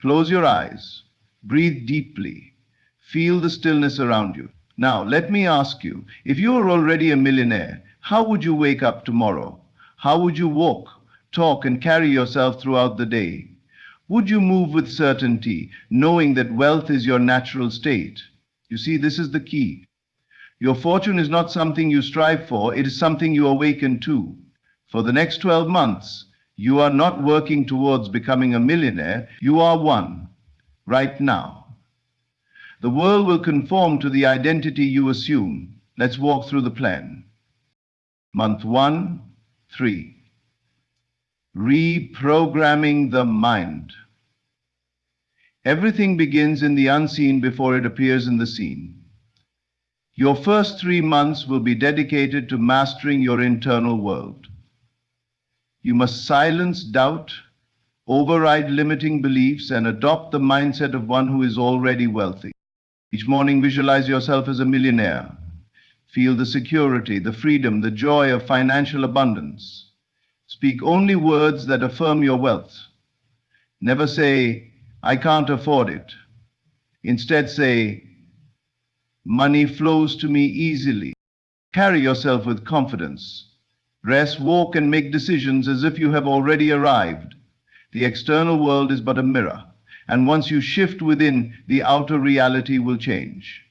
Close your eyes. Breathe deeply. Feel the stillness around you. Now, let me ask you, if you are already a millionaire, how would you wake up tomorrow? How would you walk, talk, and carry yourself throughout the day? Would you move with certainty, knowing that wealth is your natural state? You see, this is the key. Your fortune is not something you strive for, it is something you awaken to. For the next 12 months, you are not working towards becoming a millionaire, you are one, right now. The world will conform to the identity you assume. Let's walk through the plan. Month 1, 3. Reprogramming the mind. Everything begins in the unseen before it appears in the seen. Your first 3 months will be dedicated to mastering your internal world. You must silence doubt, override limiting beliefs, and adopt the mindset of one who is already wealthy. Each morning, visualize yourself as a millionaire. Feel the security, the freedom, the joy of financial abundance. Speak only words that affirm your wealth. Never say, "I can't afford it." Instead, say, "Money flows to me easily." Carry yourself with confidence. Dress, walk, and make decisions as if you have already arrived. The external world is but a mirror, and once you shift within, the outer reality will change.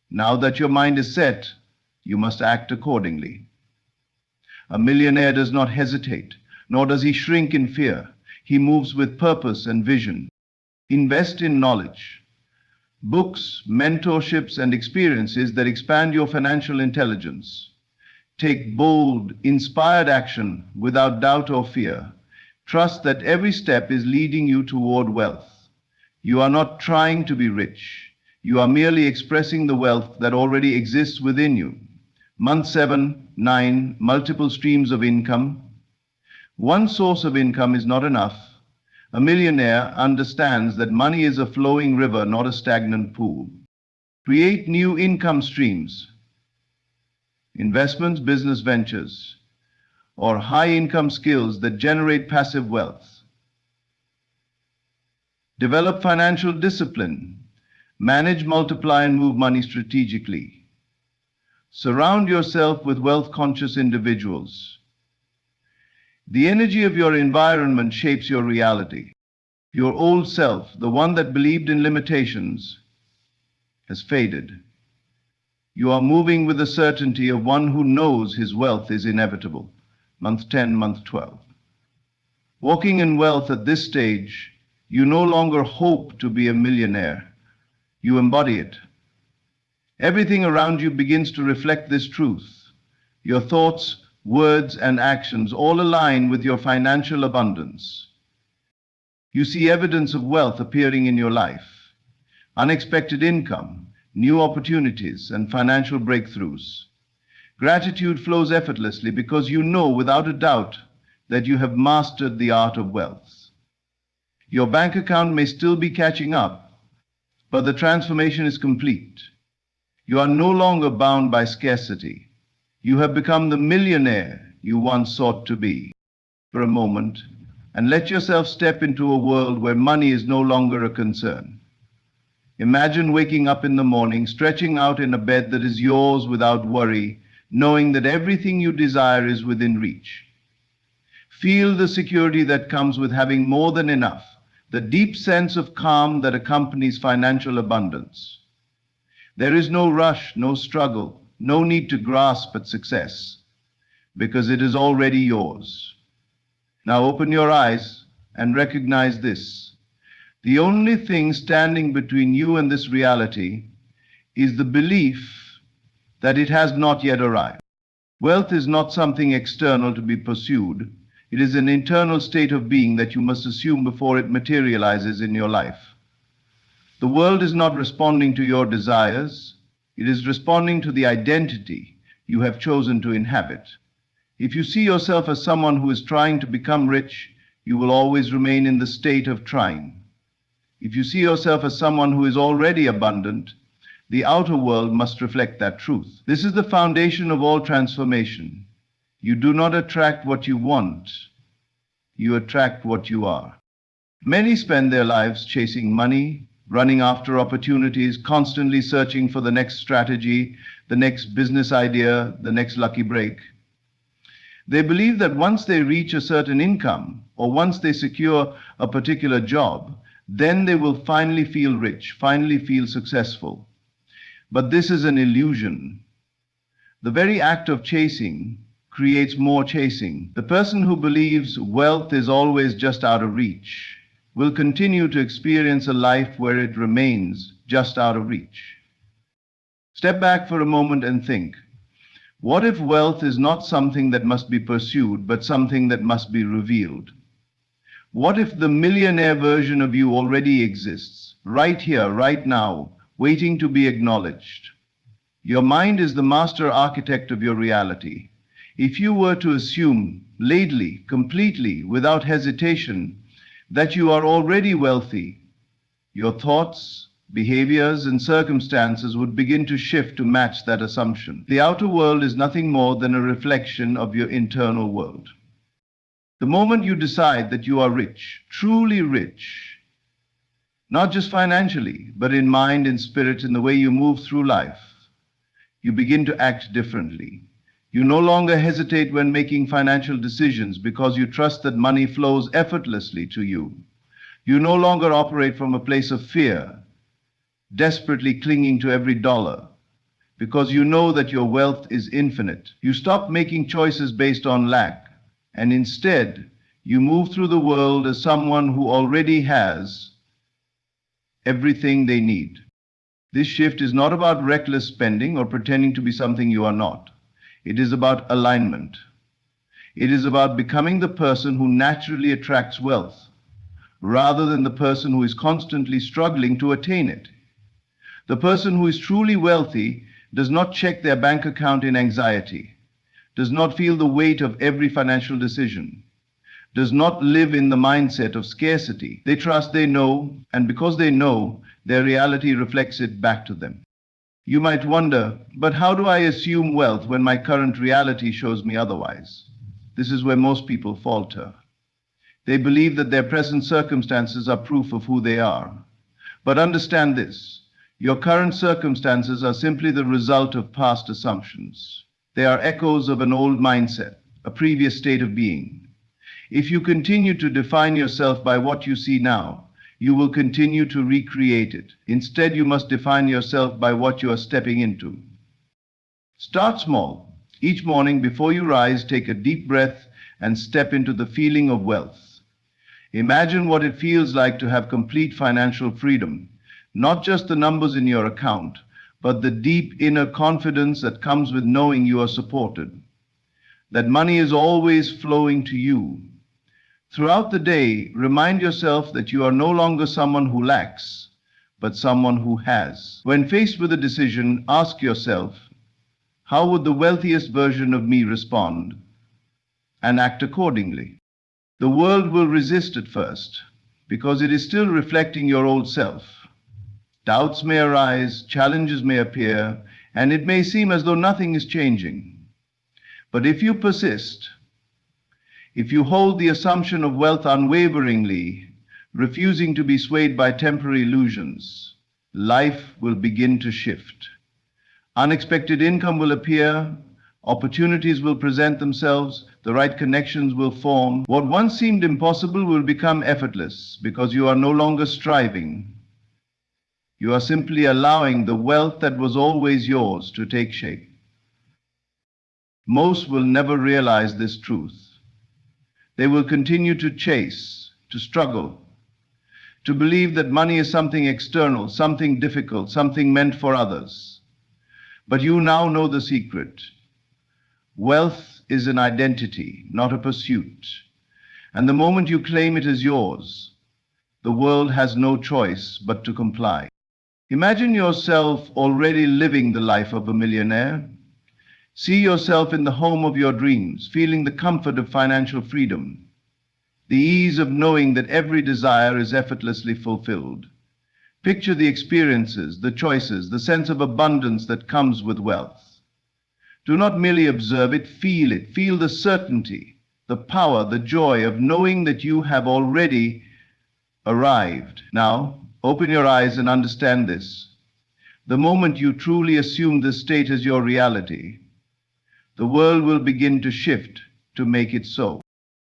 Now that your mind is set, you must act accordingly. A millionaire does not hesitate, nor does he shrink in fear. He moves with purpose and vision. Invest in knowledge. Books, mentorships, and experiences that expand your financial intelligence. Take bold, inspired action without doubt or fear. Trust that every step is leading you toward wealth. You are not trying to be rich. You are merely expressing the wealth that already exists within you. Month 7, 9, multiple streams of income. One source of income is not enough. A millionaire understands that money is a flowing river, not a stagnant pool. Create new income streams. Investments, business ventures, or high-income skills that generate passive wealth. Develop financial discipline. Manage, multiply, and move money strategically. Surround yourself with wealth-conscious individuals. The energy of your environment shapes your reality. Your old self, the one that believed in limitations, has faded. You are moving with the certainty of one who knows his wealth is inevitable. Month 10, month 12. Walking in wealth at this stage, you no longer hope to be a millionaire. You embody it. Everything around you begins to reflect this truth. Your thoughts, words, and actions all align with your financial abundance. You see evidence of wealth appearing in your life. Unexpected income, new opportunities, and financial breakthroughs. Gratitude flows effortlessly because you know without a doubt that you have mastered the art of wealth. Your bank account may still be catching up, but the transformation is complete. You are no longer bound by scarcity. You have become the millionaire you once sought to be. For a moment, and let yourself step into a world where money is no longer a concern. Imagine waking up in the morning, stretching out in a bed that is yours without worry, knowing that everything you desire is within reach. Feel the security that comes with having more than enough, the deep sense of calm that accompanies financial abundance. There is no rush, no struggle, no need to grasp at success, because it is already yours. Now open your eyes and recognize this. The only thing standing between you and this reality is the belief that it has not yet arrived. Wealth is not something external to be pursued. It is an internal state of being that you must assume before it materializes in your life. The world is not responding to your desires. It is responding to the identity you have chosen to inhabit. If you see yourself as someone who is trying to become rich, you will always remain in the state of trying. If you see yourself as someone who is already abundant, the outer world must reflect that truth. This is the foundation of all transformation. You do not attract what you want, you attract what you are. Many spend their lives chasing money, running after opportunities, constantly searching for the next strategy, the next business idea, the next lucky break. They believe that once they reach a certain income or once they secure a particular job, then they will finally feel rich, finally feel successful. But this is an illusion. The very act of chasing creates more chasing. The person who believes wealth is always just out of reach will continue to experience a life where it remains just out of reach. Step back for a moment and think. What if wealth is not something that must be pursued, but something that must be revealed? What if the millionaire version of you already exists, right here, right now, waiting to be acknowledged? Your mind is the master architect of your reality. If you were to assume, laidly, completely, without hesitation, that you are already wealthy, your thoughts, behaviors, and circumstances would begin to shift to match that assumption. The outer world is nothing more than a reflection of your internal world. The moment you decide that you are rich, truly rich, not just financially, but in mind and spirit, in the way you move through life, you begin to act differently. You no longer hesitate when making financial decisions because you trust that money flows effortlessly to you. You no longer operate from a place of fear, desperately clinging to every dollar, because you know that your wealth is infinite. You stop making choices based on lack, and instead, you move through the world as someone who already has everything they need. This shift is not about reckless spending or pretending to be something you are not. It is about alignment. It is about becoming the person who naturally attracts wealth, rather than the person who is constantly struggling to attain it. The person who is truly wealthy does not check their bank account in anxiety, does not feel the weight of every financial decision, does not live in the mindset of scarcity. They trust, they know, and because they know, their reality reflects it back to them. You might wonder, but how do I assume wealth when my current reality shows me otherwise? This is where most people falter. They believe that their present circumstances are proof of who they are. But understand this, your current circumstances are simply the result of past assumptions. They are echoes of an old mindset, a previous state of being. If you continue to define yourself by what you see now, you will continue to recreate it. Instead, you must define yourself by what you are stepping into. Start small. Each morning before you rise, take a deep breath and step into the feeling of wealth. Imagine what it feels like to have complete financial freedom, not just the numbers in your account, but the deep inner confidence that comes with knowing you are supported, that money is always flowing to you. Throughout the day, remind yourself that you are no longer someone who lacks, but someone who has. When faced with a decision, ask yourself, how would the wealthiest version of me respond? And act accordingly. The world will resist at first, because it is still reflecting your old self. Doubts may arise, challenges may appear, and it may seem as though nothing is changing. But if you persist, if you hold the assumption of wealth unwaveringly, refusing to be swayed by temporary illusions, life will begin to shift. Unexpected income will appear, opportunities will present themselves, the right connections will form. What once seemed impossible will become effortless because you are no longer striving. You are simply allowing the wealth that was always yours to take shape. Most will never realize this truth. They will continue to chase, to struggle, to believe that money is something external, something difficult, something meant for others. But you now know the secret. Wealth is an identity, not a pursuit. And the moment you claim it as yours, the world has no choice but to comply. Imagine yourself already living the life of a millionaire. See yourself in the home of your dreams, feeling the comfort of financial freedom, the ease of knowing that every desire is effortlessly fulfilled. Picture the experiences, the choices, the sense of abundance that comes with wealth. Do not merely observe it, feel the certainty, the power, the joy of knowing that you have already arrived. Now, open your eyes and understand this. The moment you truly assume this state as your reality, the world will begin to shift to make it so.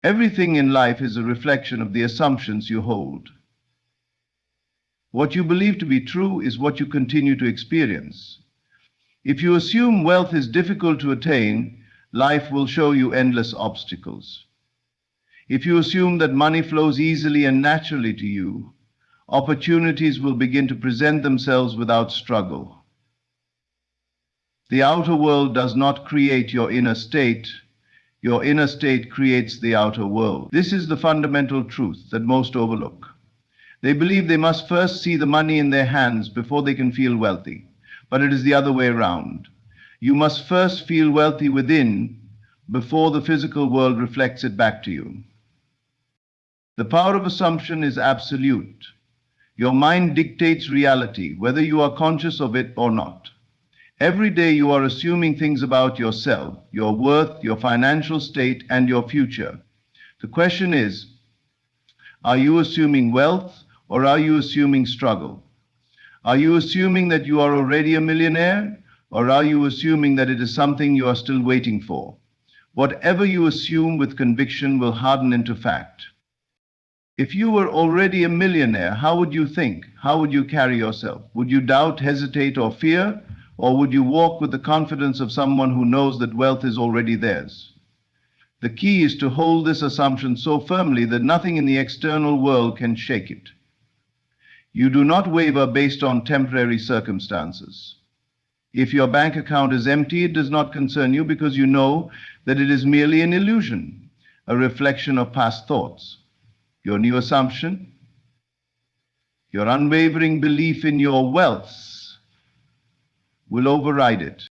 Everything in life is a reflection of the assumptions you hold. What you believe to be true is what you continue to experience. If you assume wealth is difficult to attain, life will show you endless obstacles. If you assume that money flows easily and naturally to you, opportunities will begin to present themselves without struggle. The outer world does not create your inner state. Your inner state creates the outer world. This is the fundamental truth that most overlook. They believe they must first see the money in their hands before they can feel wealthy. But it is the other way around. You must first feel wealthy within before the physical world reflects it back to you. The power of assumption is absolute. Your mind dictates reality, whether you are conscious of it or not. Every day you are assuming things about yourself, your worth, your financial state, and your future. The question is, are you assuming wealth or are you assuming struggle? Are you assuming that you are already a millionaire or are you assuming that it is something you are still waiting for? Whatever you assume with conviction will harden into fact. If you were already a millionaire, how would you think? How would you carry yourself? Would you doubt, hesitate, or fear? Or would you walk with the confidence of someone who knows that wealth is already theirs? The key is to hold this assumption so firmly that nothing in the external world can shake it. You do not waver based on temporary circumstances. If your bank account is empty, it does not concern you because you know that it is merely an illusion, a reflection of past thoughts. Your new assumption, your unwavering belief in your wealth, will override it.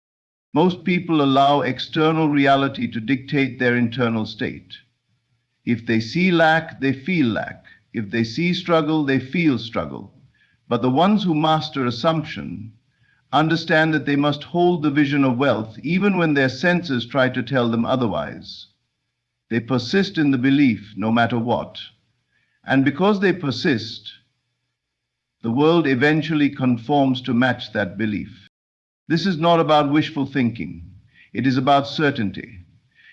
Most people allow external reality to dictate their internal state. If they see lack, they feel lack. If they see struggle, they feel struggle. But the ones who master assumption understand that they must hold the vision of wealth even when their senses try to tell them otherwise. They persist in the belief no matter what. And because they persist, the world eventually conforms to match that belief. This is not about wishful thinking. It is about certainty.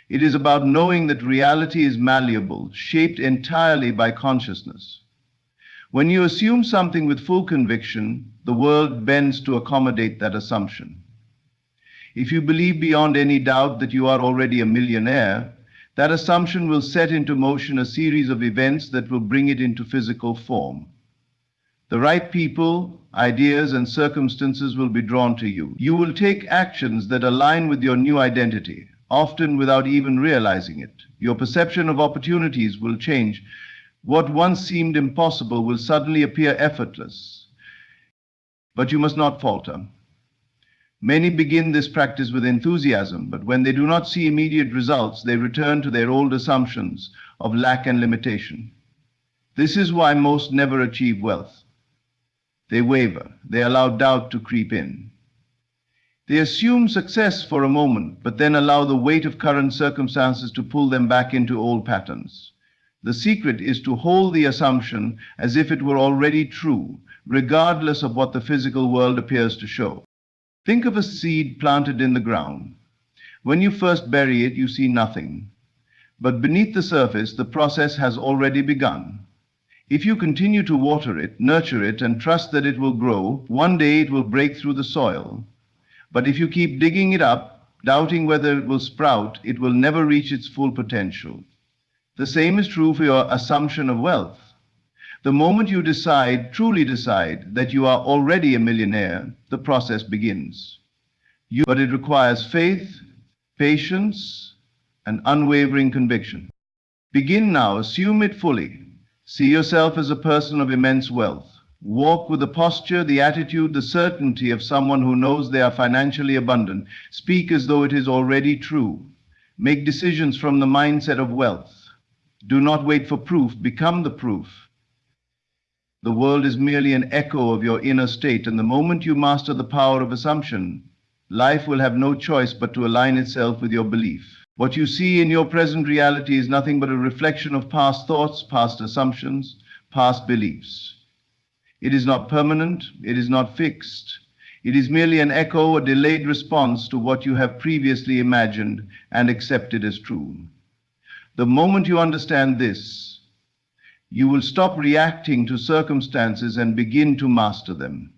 It is about knowing that reality is malleable, shaped entirely by consciousness. When you assume something with full conviction, the world bends to accommodate that assumption. If you believe beyond any doubt that you are already a millionaire, that assumption will set into motion a series of events that will bring it into physical form. The right people, ideas, and circumstances will be drawn to you. You will take actions that align with your new identity, often without even realizing it. Your perception of opportunities will change. What once seemed impossible will suddenly appear effortless. But you must not falter. Many begin this practice with enthusiasm, but when they do not see immediate results, they return to their old assumptions of lack and limitation. This is why most never achieve wealth. They waver. They allow doubt to creep in. They assume success for a moment, but then allow the weight of current circumstances to pull them back into old patterns. The secret is to hold the assumption as if it were already true, regardless of what the physical world appears to show. Think of a seed planted in the ground. When you first bury it, you see nothing. But beneath the surface, the process has already begun. If you continue to water it, nurture it, and trust that it will grow, one day it will break through the soil. But if you keep digging it up, doubting whether it will sprout, it will never reach its full potential. The same is true for your assumption of wealth. The moment you decide, truly decide, that you are already a millionaire, the process begins. But it requires faith, patience, and unwavering conviction. Begin now, assume it fully. See yourself as a person of immense wealth. Walk with the posture, the attitude, the certainty of someone who knows they are financially abundant. Speak as though it is already true. Make decisions from the mindset of wealth. Do not wait for proof, become the proof. The world is merely an echo of your inner state, and the moment you master the power of assumption, life will have no choice but to align itself with your belief. What you see in your present reality is nothing but a reflection of past thoughts, past assumptions, past beliefs. It is not permanent, it is not fixed. It is merely an echo, a delayed response to what you have previously imagined and accepted as true. The moment you understand this, you will stop reacting to circumstances and begin to master them.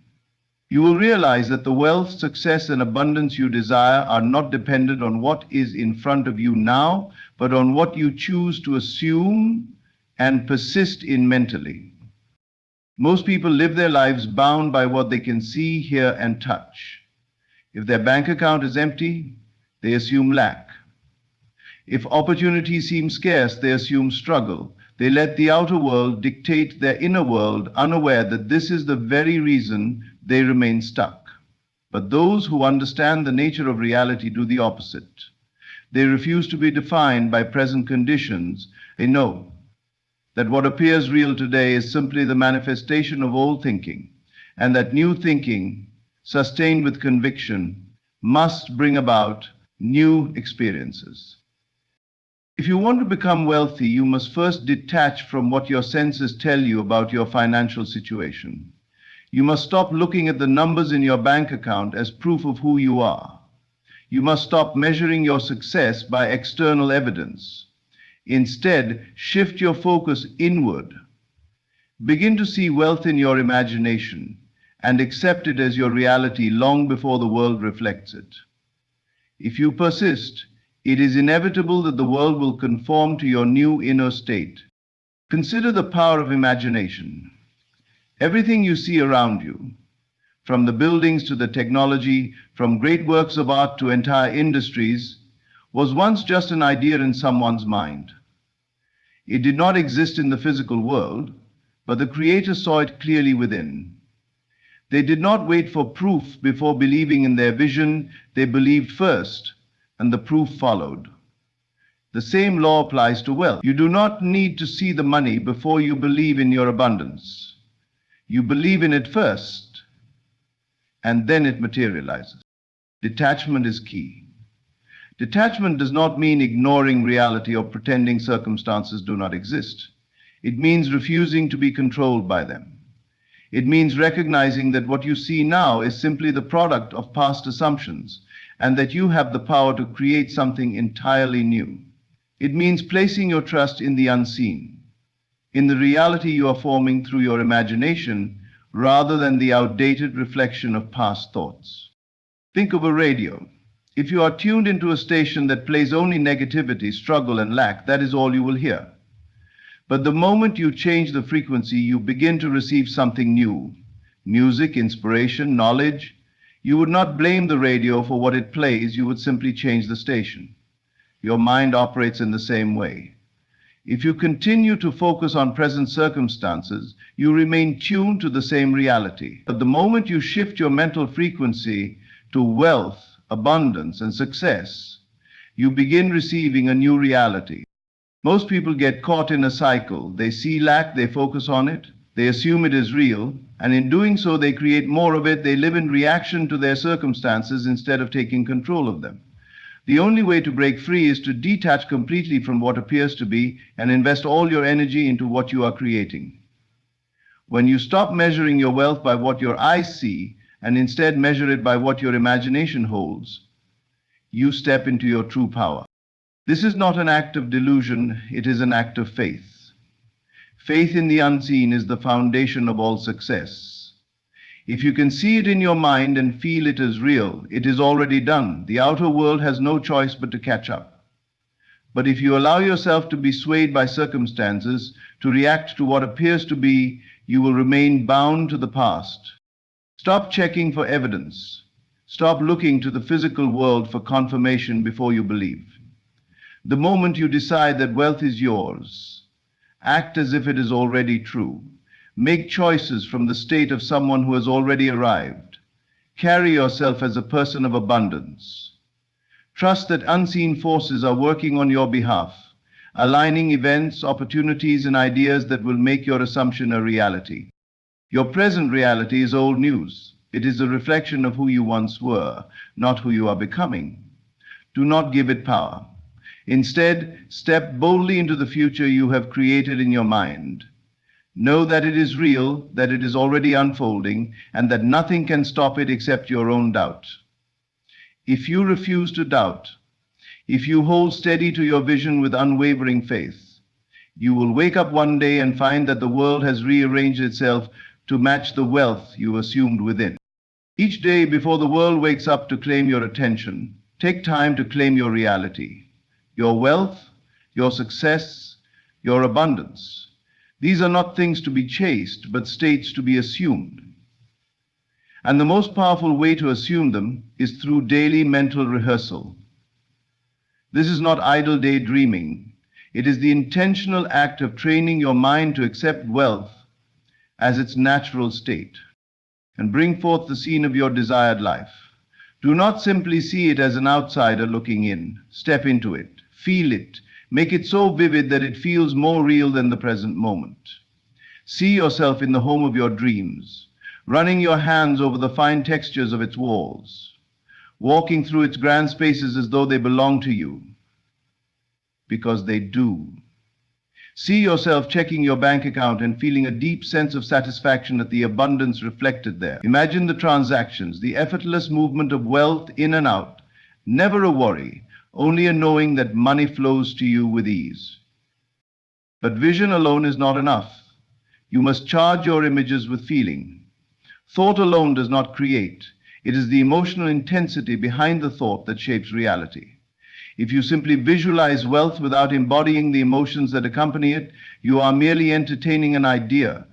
You will realize that the wealth, success, and abundance you desire are not dependent on what is in front of you now, but on what you choose to assume and persist in mentally. Most people live their lives bound by what they can see, hear, and touch. If their bank account is empty, they assume lack. If opportunities seem scarce, they assume struggle. They let the outer world dictate their inner world, unaware that this is the very reason they remain stuck. But those who understand the nature of reality do the opposite. They refuse to be defined by present conditions. They know that what appears real today is simply the manifestation of old thinking, and that new thinking, sustained with conviction, must bring about new experiences. If you want to become wealthy, you must first detach from what your senses tell you about your financial situation. You must stop looking at the numbers in your bank account as proof of who you are. You must stop measuring your success by external evidence. Instead, shift your focus inward. Begin to see wealth in your imagination and accept it as your reality long before the world reflects it. If you persist, it is inevitable that the world will conform to your new inner state. Consider the power of imagination. Everything you see around you, from the buildings to the technology, from great works of art to entire industries, was once just an idea in someone's mind. It did not exist in the physical world, but the Creator saw it clearly within. They did not wait for proof before believing in their vision. They believed first, and the proof followed. The same law applies to wealth. You do not need to see the money before you believe in your abundance. You believe in it first, and then it materializes. Detachment is key. Detachment does not mean ignoring reality or pretending circumstances do not exist. It means refusing to be controlled by them. It means recognizing that what you see now is simply the product of past assumptions, and that you have the power to create something entirely new. It means placing your trust in the unseen, in the reality you are forming through your imagination, rather than the outdated reflection of past thoughts. Think of a radio. If you are tuned into a station that plays only negativity, struggle, and lack, that is all you will hear. But the moment you change the frequency, you begin to receive something new. Music, inspiration, knowledge. You would not blame the radio for what it plays, you would simply change the station. Your mind operates in the same way. If you continue to focus on present circumstances, you remain tuned to the same reality. But the moment you shift your mental frequency to wealth, abundance, and success, you begin receiving a new reality. Most people get caught in a cycle. They see lack, they focus on it, they assume it is real, and in doing so, they create more of it. They live in reaction to their circumstances instead of taking control of them. The only way to break free is to detach completely from what appears to be and invest all your energy into what you are creating. When you stop measuring your wealth by what your eyes see and instead measure it by what your imagination holds, you step into your true power. This is not an act of delusion, it is an act of faith. Faith in the unseen is the foundation of all success. If you can see it in your mind and feel it as real, it is already done. The outer world has no choice but to catch up. But if you allow yourself to be swayed by circumstances, to react to what appears to be, you will remain bound to the past. Stop checking for evidence. Stop looking to the physical world for confirmation before you believe. The moment you decide that wealth is yours, act as if it is already true. Make choices from the state of someone who has already arrived. Carry yourself as a person of abundance. Trust that unseen forces are working on your behalf, aligning events, opportunities, and ideas that will make your assumption a reality. Your present reality is old news. It is a reflection of who you once were, not who you are becoming. Do not give it power. Instead, step boldly into the future you have created in your mind. Know that it is real, that it is already unfolding, and that nothing can stop it except your own doubt. If you refuse to doubt, if you hold steady to your vision with unwavering faith, you will wake up one day and find that the world has rearranged itself to match the wealth you assumed within. Each day before the world wakes up to claim your attention, take time to claim your reality, your wealth, your success, your abundance. These are not things to be chased, but states to be assumed. And the most powerful way to assume them is through daily mental rehearsal. This is not idle daydreaming. It is the intentional act of training your mind to accept wealth as its natural state and bring forth the scene of your desired life. Do not simply see it as an outsider looking in. Step into it, feel it, make it so vivid that it feels more real than the present moment. See yourself in the home of your dreams, running your hands over the fine textures of its walls, walking through its grand spaces as though they belong to you, because they do. See yourself checking your bank account and feeling a deep sense of satisfaction at the abundance reflected there. Imagine the transactions, the effortless movement of wealth in and out, never a worry, only a knowing that money flows to you with ease. But vision alone is not enough. You must charge your images with feeling. Thought alone does not create. It is the emotional intensity behind the thought that shapes reality. If you simply visualize wealth without embodying the emotions that accompany it, you are merely entertaining an idea.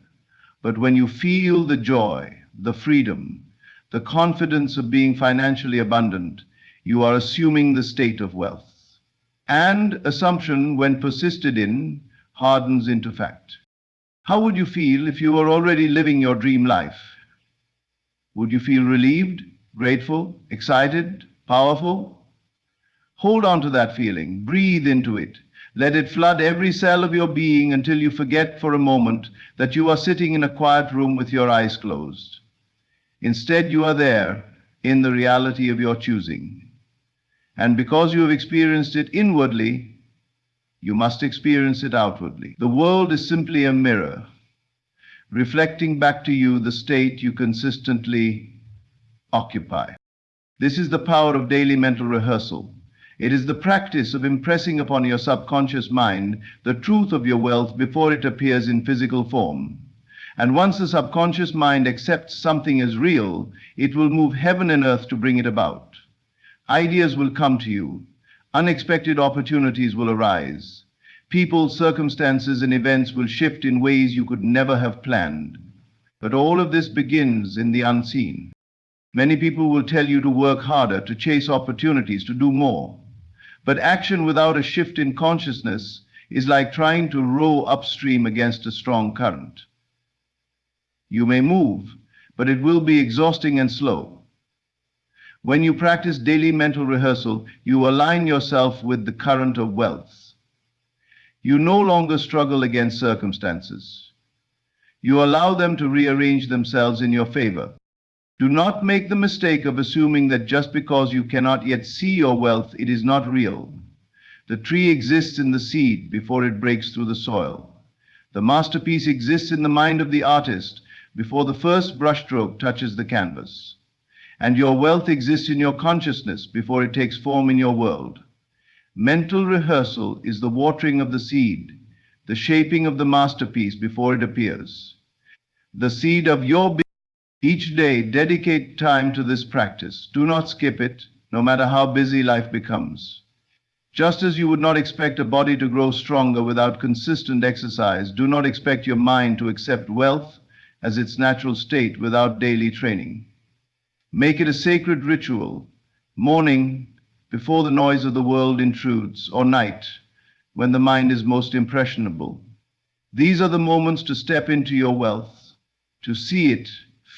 But when you feel the joy, the freedom, the confidence of being financially abundant, you are assuming the state of wealth. And assumption, when persisted in, hardens into fact. How would you feel if you were already living your dream life? Would you feel relieved, grateful, excited, powerful? Hold on to that feeling, breathe into it. Let it flood every cell of your being until you forget for a moment that you are sitting in a quiet room with your eyes closed. Instead, you are there in the reality of your choosing. And because you have experienced it inwardly, you must experience it outwardly. The world is simply a mirror, reflecting back to you the state you consistently occupy. This is the power of daily mental rehearsal. It is the practice of impressing upon your subconscious mind the truth of your wealth before it appears in physical form. And once the subconscious mind accepts something as real, it will move heaven and earth to bring it about. Ideas will come to you. Unexpected opportunities will arise. People, circumstances, and events will shift in ways you could never have planned. But all of this begins in the unseen. Many people will tell you to work harder, to chase opportunities, to do more. But action without a shift in consciousness is like trying to row upstream against a strong current. You may move, but it will be exhausting and slow. When you practice daily mental rehearsal, you align yourself with the current of wealth. You no longer struggle against circumstances. You allow them to rearrange themselves in your favor. Do not make the mistake of assuming that just because you cannot yet see your wealth, it is not real. The tree exists in the seed before it breaks through the soil. The masterpiece exists in the mind of the artist before the first brushstroke touches the canvas. And your wealth exists in your consciousness before it takes form in your world. Mental rehearsal is the watering of the seed, the shaping of the masterpiece before it appears. The seed of your being. Each day, dedicate time to this practice. Do not skip it, no matter how busy life becomes. Just as you would not expect a body to grow stronger without consistent exercise, do not expect your mind to accept wealth as its natural state without daily training. Make it a sacred ritual, morning, before the noise of the world intrudes, or night, when the mind is most impressionable. These are the moments to step into your wealth, to see it,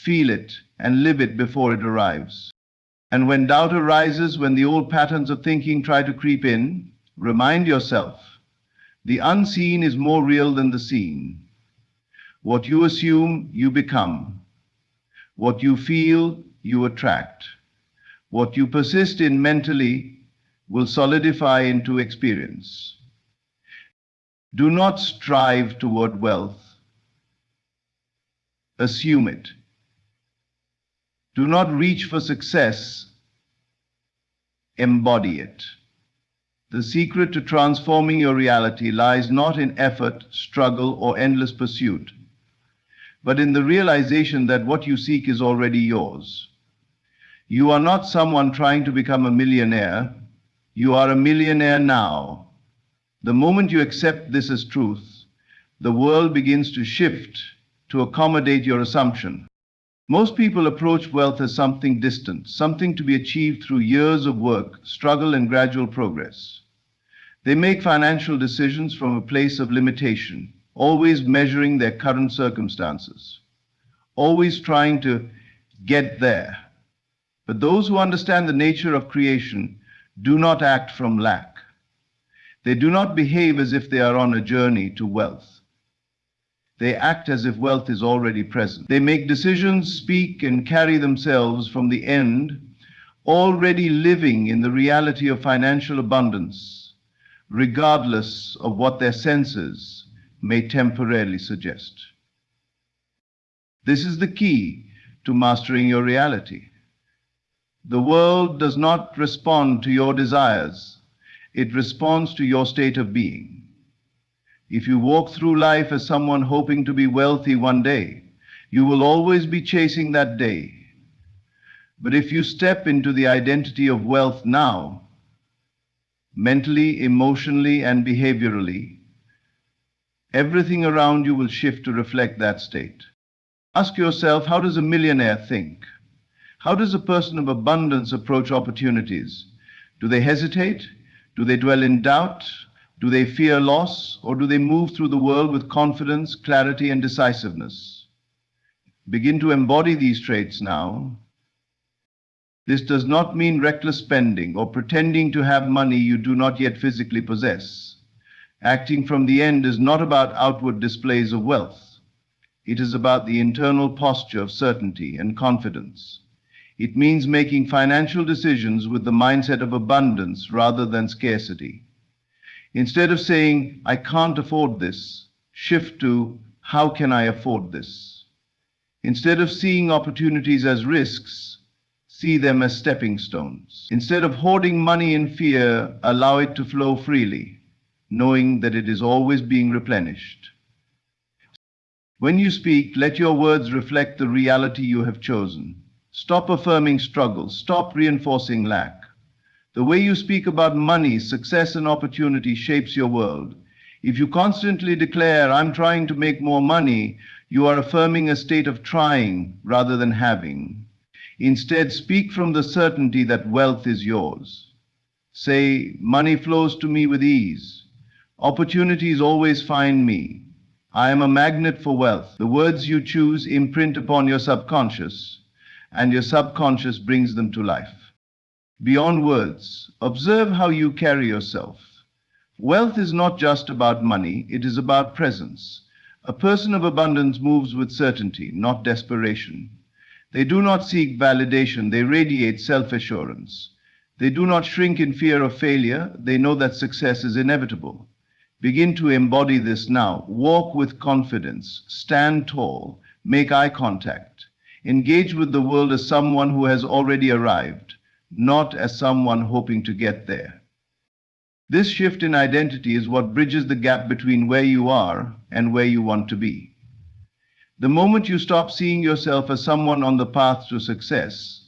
feel it, and live it before it arrives. And when doubt arises, when the old patterns of thinking try to creep in, remind yourself, the unseen is more real than the seen. What you assume, you become. What you feel, you attract. What you persist in mentally will solidify into experience. Do not strive toward wealth. Assume it. Do not reach for success, embody it. The secret to transforming your reality lies not in effort, struggle, or endless pursuit, but in the realization that what you seek is already yours. You are not someone trying to become a millionaire. You are a millionaire now. The moment you accept this as truth, the world begins to shift to accommodate your assumption. Most people approach wealth as something distant, something to be achieved through years of work, struggle, and gradual progress. They make financial decisions from a place of limitation, always measuring their current circumstances, always trying to get there. But those who understand the nature of creation do not act from lack. They do not behave as if they are on a journey to wealth. They act as if wealth is already present. They make decisions, speak, and carry themselves from the end, already living in the reality of financial abundance, regardless of what their senses may temporarily suggest. This is the key to mastering your reality. The world does not respond to your desires. It responds to your state of being. If you walk through life as someone hoping to be wealthy one day, you will always be chasing that day. But if you step into the identity of wealth now, mentally, emotionally, and behaviorally, everything around you will shift to reflect that state. Ask yourself, how does a millionaire think? How does a person of abundance approach opportunities? Do they hesitate? Do they dwell in doubt? Do they fear loss? Or do they move through the world with confidence, clarity, and decisiveness? Begin to embody these traits now. This does not mean reckless spending or pretending to have money you do not yet physically possess. Acting from the end is not about outward displays of wealth. It is about the internal posture of certainty and confidence. It means making financial decisions with the mindset of abundance rather than scarcity. Instead of saying, I can't afford this, shift to, how can I afford this? Instead of seeing opportunities as risks, see them as stepping stones. Instead of hoarding money in fear, allow it to flow freely, knowing that it is always being replenished. When you speak, let your words reflect the reality you have chosen. Stop affirming struggle. Stop reinforcing lack. The way you speak about money, success, and opportunity shapes your world. If you constantly declare, I'm trying to make more money, you are affirming a state of trying rather than having. Instead, speak from the certainty that wealth is yours. Say, money flows to me with ease. Opportunities always find me. I am a magnet for wealth. The words you choose imprint upon your subconscious, and your subconscious brings them to life. Beyond words, observe how you carry yourself. Wealth is not just about money, it is about presence. A person of abundance moves with certainty, not desperation. They do not seek validation, they radiate self-assurance. They do not shrink in fear of failure, they know that success is inevitable. Begin to embody this now. Walk with confidence, stand tall, make eye contact. Engage with the world as someone who has already arrived, not as someone hoping to get there. This shift in identity is what bridges the gap between where you are and where you want to be. The moment you stop seeing yourself as someone on the path to success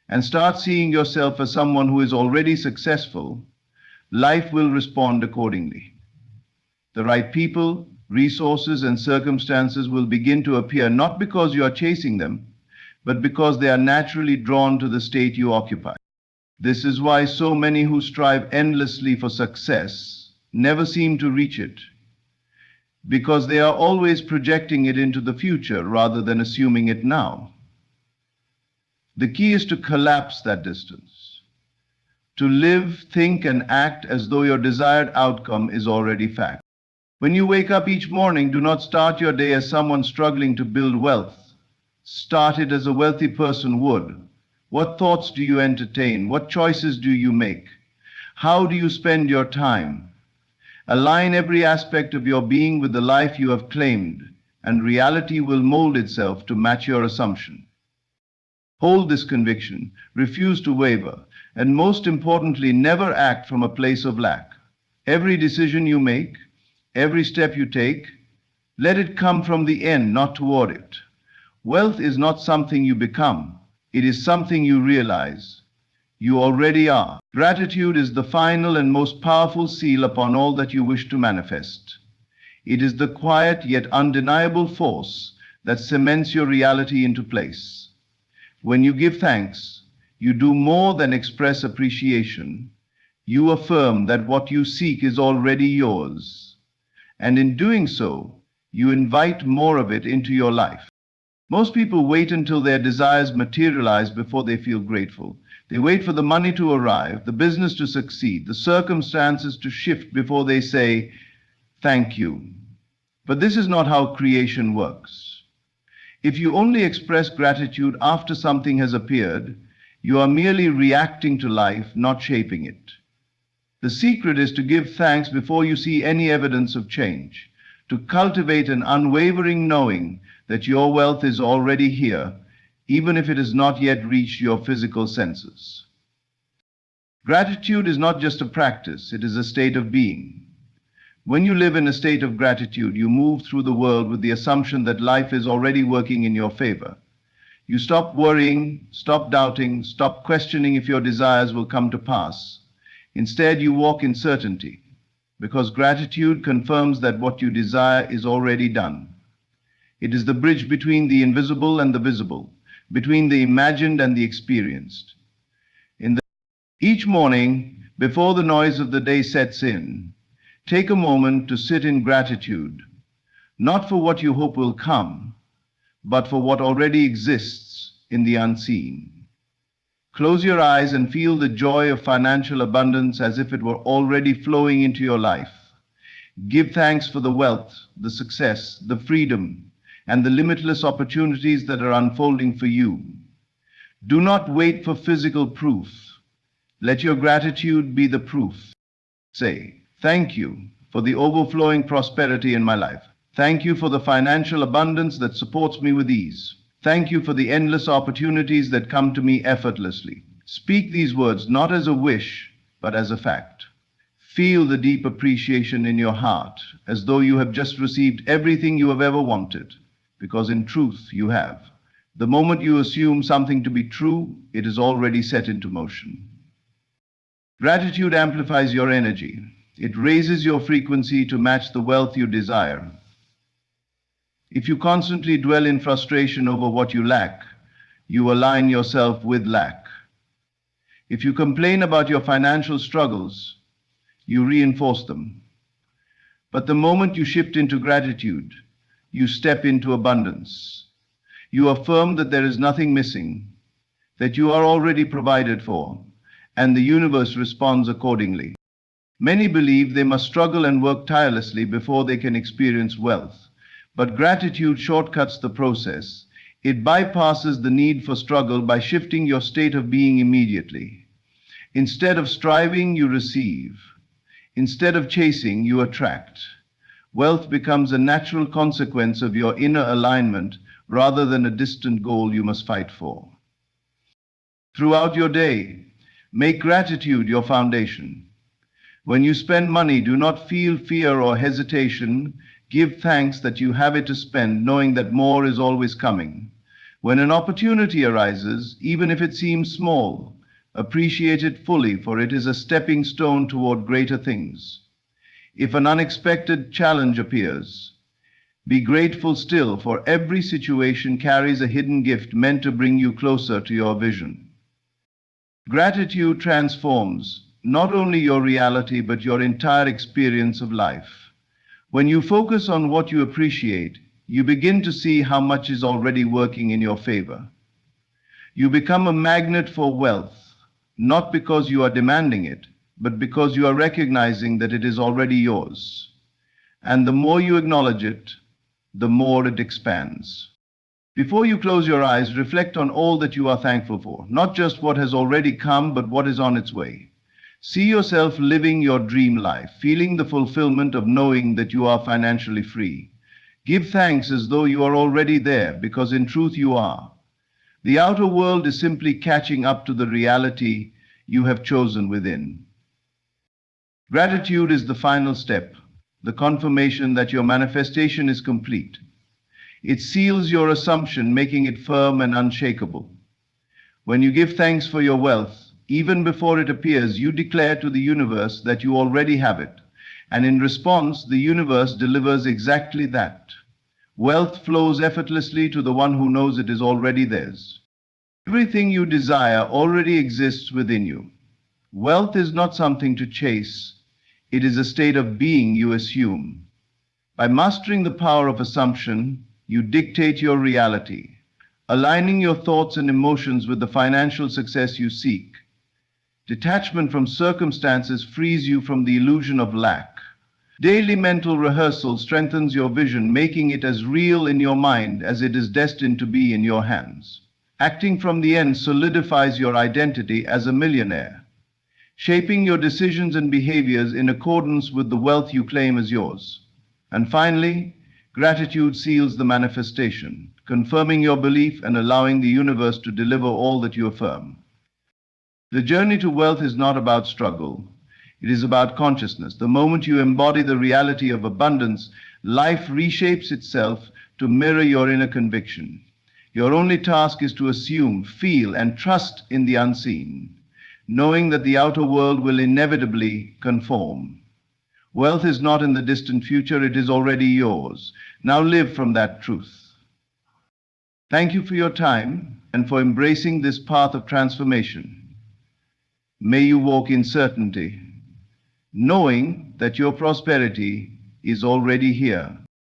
and start seeing yourself as someone who is already successful, life will respond accordingly. The right people, resources, and circumstances will begin to appear not because you are chasing them, but because they are naturally drawn to the state you occupy. This is why so many who strive endlessly for success never seem to reach it, because they are always projecting it into the future rather than assuming it now. The key is to collapse that distance, to live, think, and act as though your desired outcome is already fact. When you wake up each morning, do not start your day as someone struggling to build wealth. Start it as a wealthy person would. What thoughts do you entertain? What choices do you make? How do you spend your time? Align every aspect of your being with the life you have claimed, and reality will mold itself to match your assumption. Hold this conviction, refuse to waver, and most importantly, never act from a place of lack. Every decision you make, every step you take, let it come from the end, not toward it. Wealth is not something you become, it is something you realize. You already are. Gratitude is the final and most powerful seal upon all that you wish to manifest. It is the quiet yet undeniable force that cements your reality into place. When you give thanks, you do more than express appreciation. You affirm that what you seek is already yours. And in doing so, you invite more of it into your life. Most people wait until their desires materialize before they feel grateful. They wait for the money to arrive, the business to succeed, the circumstances to shift before they say, thank you. But this is not how creation works. If you only express gratitude after something has appeared, you are merely reacting to life, not shaping it. The secret is to give thanks before you see any evidence of change, to cultivate an unwavering knowing that your wealth is already here, even if it has not yet reached your physical senses. Gratitude is not just a practice, it is a state of being. When you live in a state of gratitude, you move through the world with the assumption that life is already working in your favor. You stop worrying, stop doubting, stop questioning if your desires will come to pass. Instead, you walk in certainty, because gratitude confirms that what you desire is already done. It is the bridge between the invisible and the visible, between the imagined and the experienced. Each morning, before the noise of the day sets in, take a moment to sit in gratitude, not for what you hope will come, but for what already exists in the unseen. Close your eyes and feel the joy of financial abundance as if it were already flowing into your life. Give thanks for the wealth, the success, the freedom, and the limitless opportunities that are unfolding for you. Do not wait for physical proof. Let your gratitude be the proof. Say, thank you for the overflowing prosperity in my life. Thank you for the financial abundance that supports me with ease. Thank you for the endless opportunities that come to me effortlessly. Speak these words not as a wish, but as a fact. Feel the deep appreciation in your heart, as though you have just received everything you have ever wanted, because in truth you have. The moment you assume something to be true, it is already set into motion. Gratitude amplifies your energy. It raises your frequency to match the wealth you desire. If you constantly dwell in frustration over what you lack, you align yourself with lack. If you complain about your financial struggles, you reinforce them. But the moment you shift into gratitude, you step into abundance. You affirm that there is nothing missing, that you are already provided for, and the universe responds accordingly. Many believe they must struggle and work tirelessly before they can experience wealth. But gratitude shortcuts the process. It bypasses the need for struggle by shifting your state of being immediately. Instead of striving, you receive. Instead of chasing, you attract. Wealth becomes a natural consequence of your inner alignment rather than a distant goal you must fight for. Throughout your day, make gratitude your foundation. When you spend money, do not feel fear or hesitation. Give thanks that you have it to spend, knowing that more is always coming. When an opportunity arises, even if it seems small, appreciate it fully, for it is a stepping stone toward greater things. If an unexpected challenge appears, be grateful still, for every situation carries a hidden gift meant to bring you closer to your vision. Gratitude transforms not only your reality, but your entire experience of life. When you focus on what you appreciate, you begin to see how much is already working in your favor. You become a magnet for wealth, not because you are demanding it, but because you are recognizing that it is already yours. And the more you acknowledge it, the more it expands. Before you close your eyes, reflect on all that you are thankful for, not just what has already come, but what is on its way. See yourself living your dream life, feeling the fulfillment of knowing that you are financially free. Give thanks as though you are already there, because in truth you are. The outer world is simply catching up to the reality you have chosen within. Gratitude is the final step, the confirmation that your manifestation is complete. It seals your assumption, making it firm and unshakable. When you give thanks for your wealth, even before it appears, you declare to the universe that you already have it. And in response, the universe delivers exactly that. Wealth flows effortlessly to the one who knows it is already theirs. Everything you desire already exists within you. Wealth is not something to chase, it is a state of being you assume. By mastering the power of assumption, you dictate your reality, aligning your thoughts and emotions with the financial success you seek. Detachment from circumstances frees you from the illusion of lack. Daily mental rehearsal strengthens your vision, making it as real in your mind as it is destined to be in your hands. Acting from the end solidifies your identity as a millionaire, shaping your decisions and behaviors in accordance with the wealth you claim as yours. And finally, gratitude seals the manifestation, confirming your belief and allowing the universe to deliver all that you affirm. The journey to wealth is not about struggle. It is about consciousness. The moment you embody the reality of abundance, life reshapes itself to mirror your inner conviction. Your only task is to assume, feel, and trust in the unseen, knowing that the outer world will inevitably conform. Wealth is not in the distant future, it is already yours. Now live from that truth. Thank you for your time and for embracing this path of transformation. May you walk in certainty, knowing that your prosperity is already here.